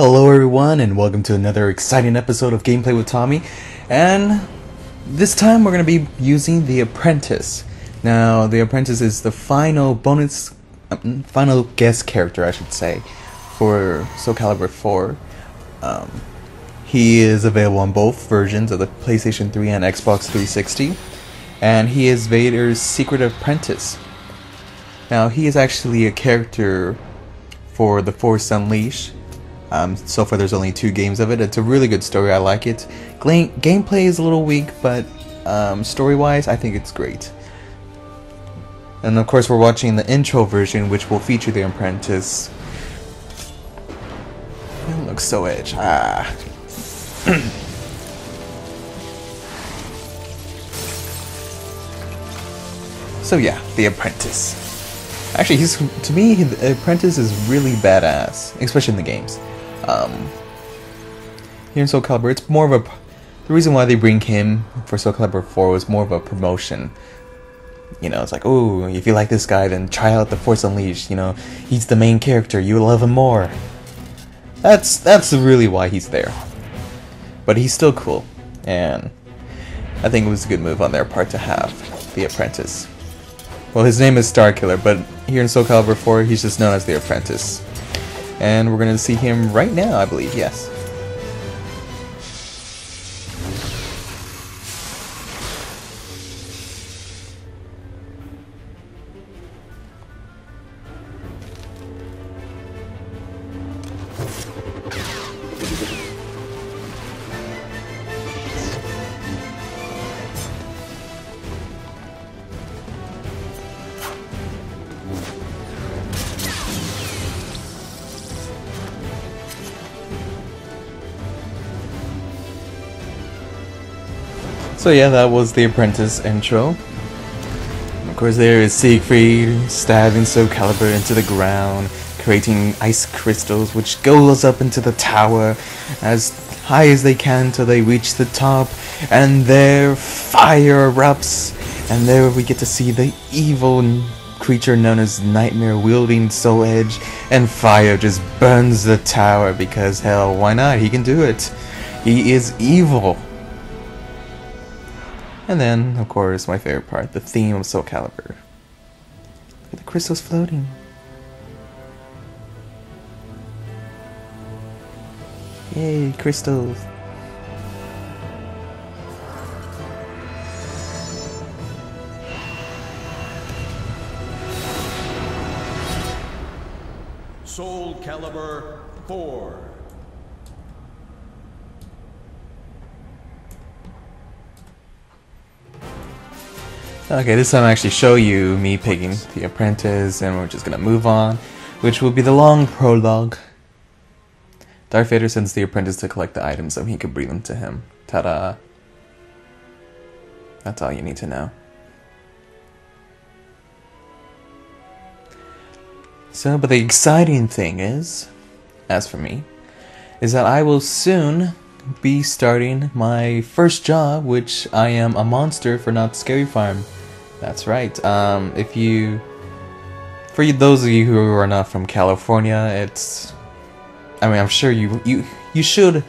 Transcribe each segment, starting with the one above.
Hello everyone and welcome to another exciting episode of Gameplay with Tommy, and this time we're going to be using the Apprentice. Now the Apprentice is the final final guest character I should say, for Soul Calibur 4. He is available on both versions of the PlayStation 3 and Xbox 360, and he is Vader's secret apprentice. Now he is actually a character for The Force Unleashed. So far there's only 2 games of it. It's a really good story, I like it. Gameplay is a little weak, but story-wise I think it's great. And of course we're watching the intro version, which will feature the Apprentice. It looks so edge. So yeah, the Apprentice. Actually, to me, the Apprentice is really badass, especially in the games. Here in Soul Calibur, it's more of a... The reason why they bring him for Soul Calibur 4 was more of a promotion. You know, it's like, oh, if you like this guy, then try out The Force Unleashed. You know, he's the main character, you'll love him more. That's really why he's there. But he's still cool, and I think it was a good move on their part to have the Apprentice. Well, his name is Starkiller, but here in Soul Calibur 4, he's just known as the Apprentice. And we're going to see him right now, I believe, yes. So yeah, that was the Apprentice intro. Of course there is Siegfried stabbing Soul Calibur into the ground, creating ice crystals which goes up into the tower as high as they can until they reach the top, and there fire erupts, and there we get to see the evil creature known as Nightmare wielding Soul Edge, and fire just burns the tower because hell, why not? He can do it. He is evil. And then, of course, my favorite part, the theme of Soul Calibur. Look at the crystals floating. Yay, crystals. Soul Calibur 4. Okay, this time I actually show you me picking the Apprentice, and we're just gonna move on, which will be the long prologue. Darth Vader sends the Apprentice to collect the items so he could bring them to him. Ta-da! That's all you need to know. So, but the exciting thing is, as for me, is that I will soon be starting my first job, which I am a monster for Not Scary Farm. That's right. For those of you who are not from California, I'm sure you should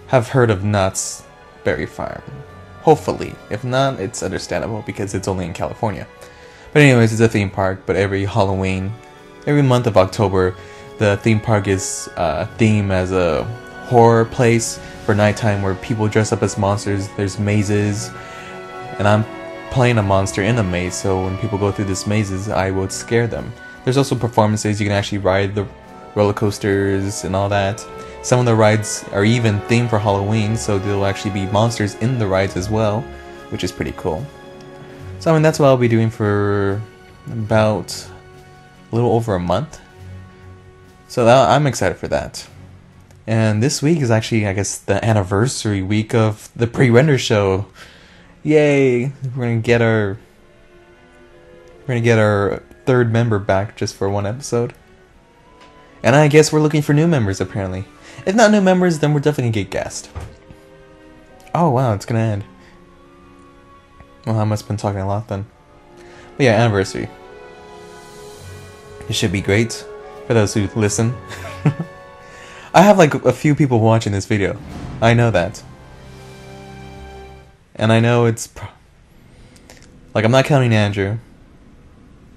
have heard of Knott's Berry Farm. Hopefully. If not, it's understandable because it's only in California. But anyways, it's a theme park, but every Halloween, every month of October, the theme park is themed as a horror place for nighttime where people dress up as monsters. There's mazes, and I'm playing a monster in a maze, so when people go through these mazes, I would scare them. There's also performances. You can actually ride the roller coasters and all that. Some of the rides are even themed for Halloween, so there'll actually be monsters in the rides as well, which is pretty cool. So that's what I'll be doing for about a little over a month. So I'm excited for that. And this week is actually, I guess, the anniversary week of the pre-render show. Yay! We're gonna get our 3rd member back just for 1 episode. And I guess we're looking for new members apparently. If not new members, then we're definitely gonna get guests. Oh wow, it's gonna end. Well, I must have been talking a lot then. But yeah, anniversary. It should be great for those who listen. I have like a few people watching this video. I know that. And I know it's... like, I'm not counting Andrew.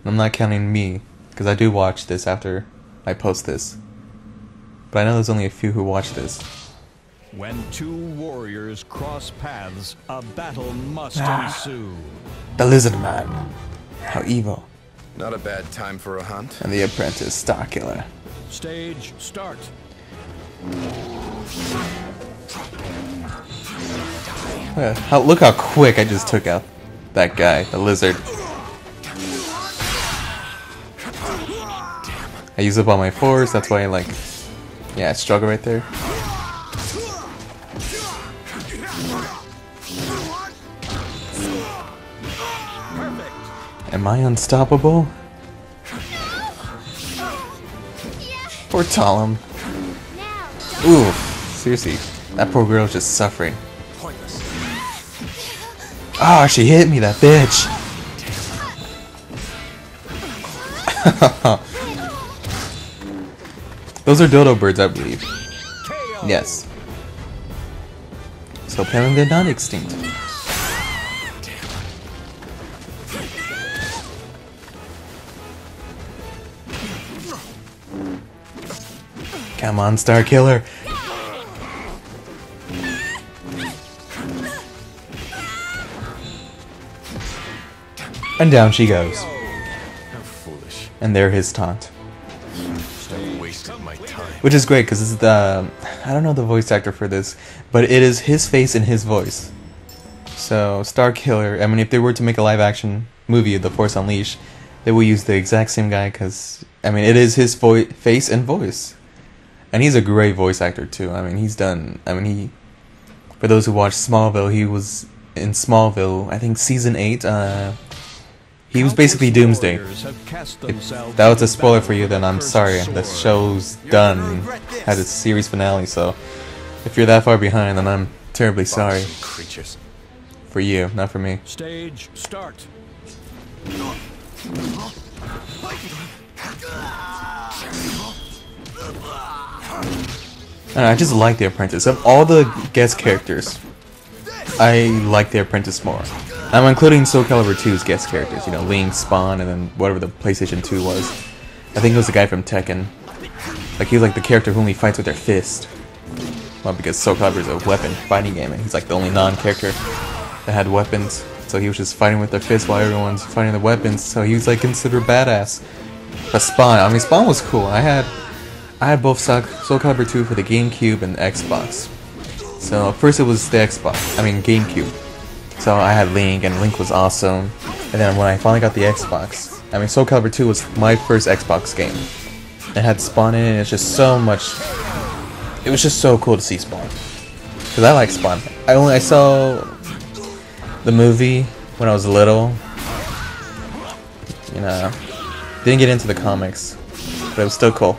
I'm not counting me. Because I do watch this after I post this. But I know there's only a few who watch this. When two warriors cross paths, a battle must ensue. The Lizard Man. How evil. Not a bad time for a hunt. And the Apprentice, Star Killer. Stage start. Look how quick I just took out that guy, the lizard. I use up all my force, that's why I like... yeah, I struggle right there. Am I unstoppable? Poor Talum. Ooh, seriously, that poor girl is just suffering. Ah, oh, she hit me, that bitch! Those are dodo birds, I believe. Yes. So apparently they're not extinct. Come on, Star Killer. And down she goes. How foolish. And there his taunt. I've wasted my time. Which is great, because this is the... I don't know the voice actor for this, but it is his face and his voice. So, Star Killer, I mean, if they were to make a live-action movie of The Force Unleashed, they will use the exact same guy, because, I mean, it is his face and voice. And he's a great voice actor, too. I mean, he's done... I mean, he... For those who watched Smallville, he was in Smallville, I think Season 8, he was basically Doomsday. If that was a spoiler for you, then I'm sorry. The show's done. Had its series finale, so if you're that far behind, then I'm terribly sorry. Creatures. For you, not for me. Stage start. I just like The Apprentice. Of all the guest characters, I like The Apprentice more. I'm including Soul Calibur 2's guest characters, you know, Link, Spawn, and then whatever the PlayStation 2 was. I think it was the guy from Tekken. Like, he was like the character who only fights with their fist. Well, because Soul Calibur is a weapon fighting game, and he's like the only non-character that had weapons. So he was just fighting with their fists while everyone's fighting the weapons, so he was like considered badass. But Spawn, I mean, Spawn was cool. I had both Soul Calibur 2 for the GameCube and the Xbox. So first it was the Xbox, I mean GameCube. So I had Link, and Link was awesome. And then when I finally got the Xbox, I mean Soul Calibur 2 was my first Xbox game. It had Spawn in it, and it's just so much... It was just so cool to see Spawn. Because I like Spawn. I saw the movie when I was little. You know, didn't get into the comics, but it was still cool.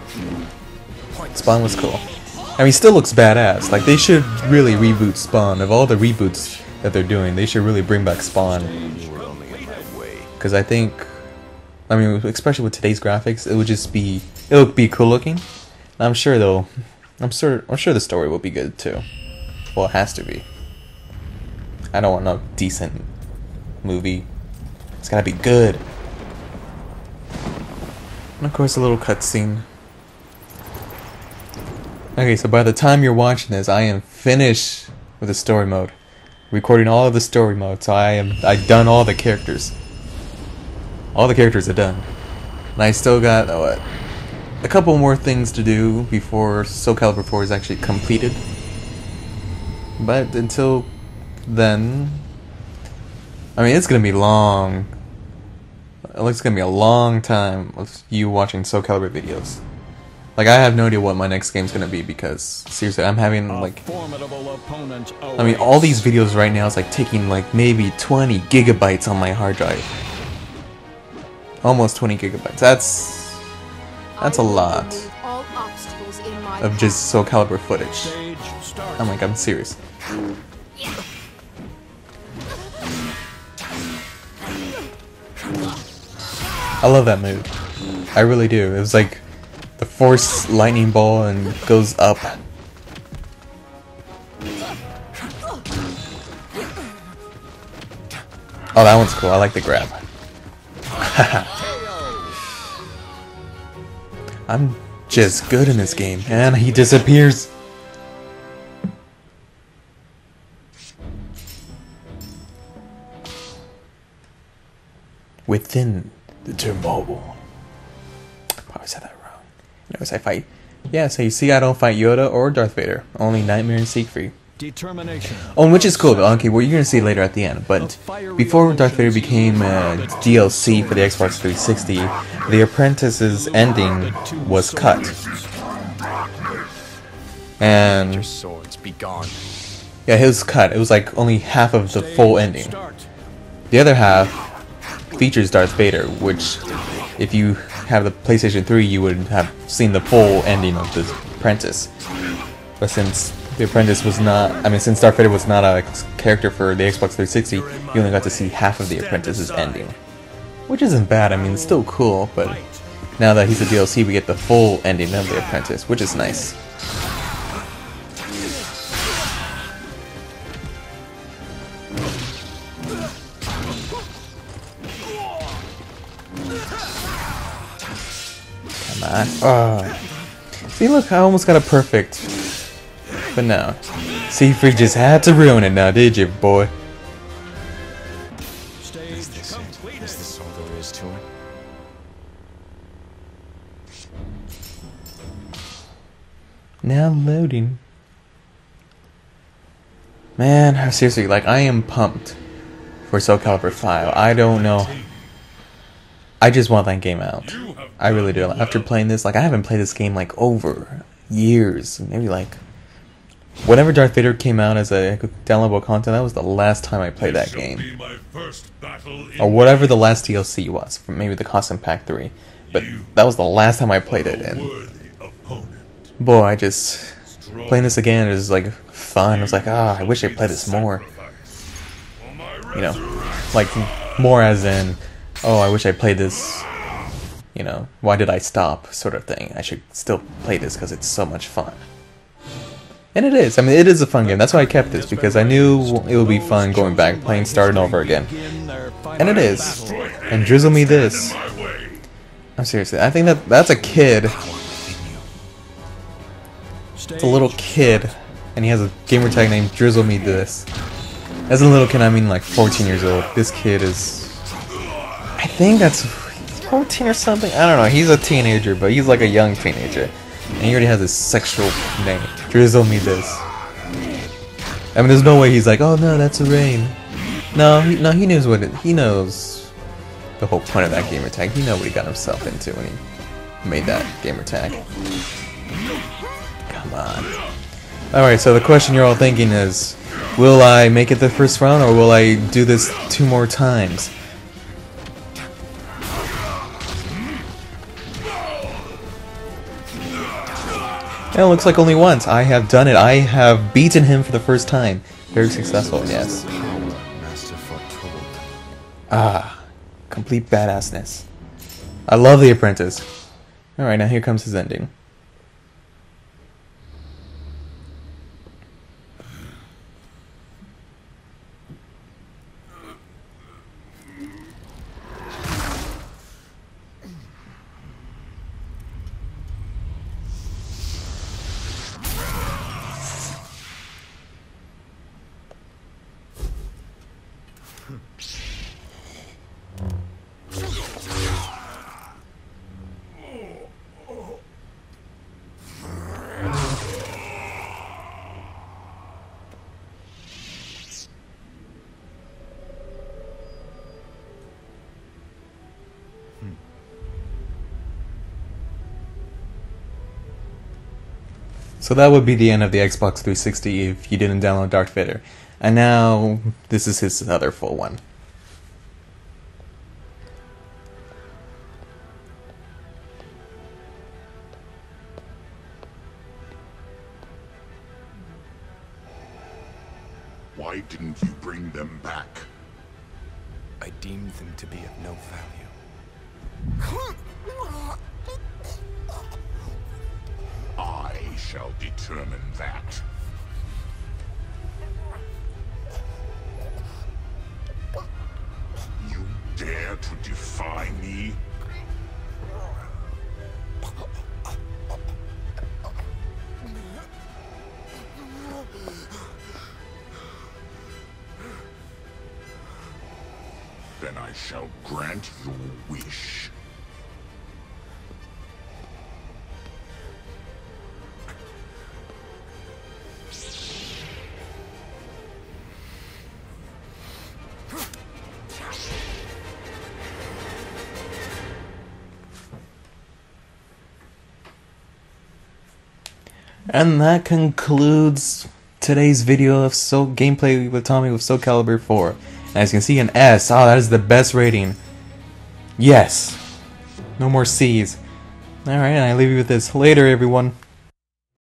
Spawn was cool. I mean, he still looks badass. Like, they should really reboot Spawn. Of all the reboots that they're doing, they should really bring back Spawn. Because I think, I mean, especially with today's graphics, it would just be, it would be cool looking. I'm sure though, I'm sure the story will be good too. Well, it has to be. I don't want no decent movie. It's gotta be good. And of course, a little cutscene. Okay, so by the time you're watching this, I am finished with the story mode. Recording all of the story mode, so I've done all the characters. All the characters are done. And I still got, a couple more things to do before Soul Calibur 4 is actually completed. But until then, I mean, it's gonna be long. It's gonna be a long time of you watching Soul Calibur videos. Like, I have no idea what my next game's gonna be, because seriously, I'm having like, I mean, all these videos right now is like taking like maybe 20 gigabytes on my hard drive. Almost 20 gigabytes. That's a lot of just Soul Calibur footage. I'm serious. I love that move. I really do. It was like the force lightning ball and goes up. Oh, that one's cool. I like the grab. I'm just good in this game. And he disappears. Within the turmoil. Probably said that wrong. Notice I fight. Yeah, so you see I don't fight Yoda or Darth Vader. Only Nightmare and Siegfried. Determination. Oh, which is cool, but okay, well, you're gonna see later at the end. But before Darth Vader became a DLC for the Xbox 360, the Apprentice's ending was cut. And Your swords be gone. yeah, it was cut. It was like only half of the full ending. The other half features Darth Vader, which, if you have the PlayStation 3, you would have seen the full ending of the Apprentice. But since the Apprentice was not, since Darth Vader was not a character for the Xbox 360, you only got to see half of the Apprentice's ending. Which isn't bad, it's still cool, but now that he's a DLC, we get the full ending of the Apprentice, which is nice. Come on. Oh. See, look, I almost got a perfect. But no. Siegfried just had to ruin it now, did you, boy? Is this it? Is this all there is to it? Now loading. Man, seriously, like, I am pumped for Soul Calibur 5. I don't know. I just want that game out. I really do. After playing this, like, I haven't played this game, like, over years. Maybe, like, whenever Darth Vader came out as a downloadable content, that was the last time I played that game. Or whatever the last DLC was, from maybe the Custom Pack 3. But that was the last time I played it, and boy, I just, playing this again is like fun. I was like, I wish I played this more. You know, like, more as in, oh, I wish I played this, you know, why did I stop, sort of thing. I should still play this because it's so much fun. And it is. It is a fun game. That's why I kept this, because I knew it would be fun going back, playing starting over again. And it is. And drizzle me this. I'm seriously, I think that's a kid. It's a little kid, and he has a gamer tag named Drizzle Me This. As a little kid, I mean like 14 years old. This kid is, I think that's 14 or something. I don't know. He's a teenager, but he's like a young teenager. And he already has his sexual name. Drizzle Me This. There's no way he's like, oh no, that's a rain. No, he knows what he knows the whole point of that gamer tag. He knows what he got himself into when he made that gamer tag. Come on. Alright, so the question you're all thinking is, will I make it the first round, or will I do this 2 more times? It looks like only once. I have done it. I have beaten him for the first time. Very successful, yes. Complete badassness. I love The Apprentice. Alright, now here comes his ending. So that would be the end of the Xbox 360 if you didn't download Darth Vader. And now, this is his other full one. Why didn't you bring them back? I deemed them to be of no value. shall determine that. You dare to defy me? Then I shall grant your wish. And that concludes today's video of gameplay with Tommy with Soul Calibur 4. As you can see, an S. Oh, that is the best rating. Yes. No more C's. Alright, and I leave you with this. Later, everyone.